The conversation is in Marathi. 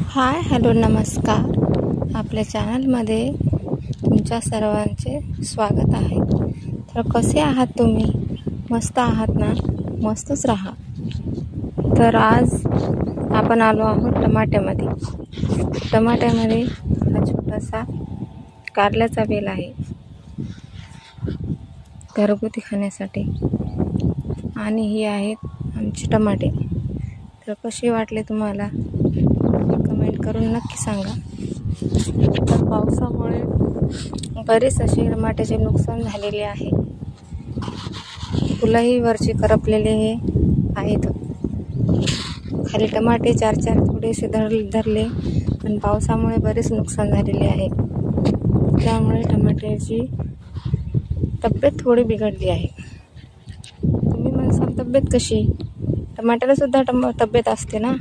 हाय हॅलो नमस्कार. आपल्या चॅनलमध्ये तुमच्या सर्वांचे स्वागत आहे. तर कसे आहात तुम्ही? मस्त आहात ना? मस्तच राहा. तर आज आपण आलो आहोत टमाट्यामध्ये. हा छोटासा कारल्याचा वेल आहे घरगुती खाण्यासाठी. आणि ही आहेत आमचे टमाटे. तर कसे वाटले तुम्हाला कमेंट करून नक्की सांगा. तर पावसामुळे बरेच असे टमाट्याचे नुकसान झालेले आहे. फुलंही वरचे करपलेले आहेत. खाली टमाटे चार थोडेसे धरले पण पावसामुळे बरेच नुकसान झालेले आहे. त्यामुळे टमाट्याची तब्येत थोडी बिघडली आहे. तुम्ही म्हणसाल तब्येत कशी? टमाट्याला सुद्धा तब्येत असते ना.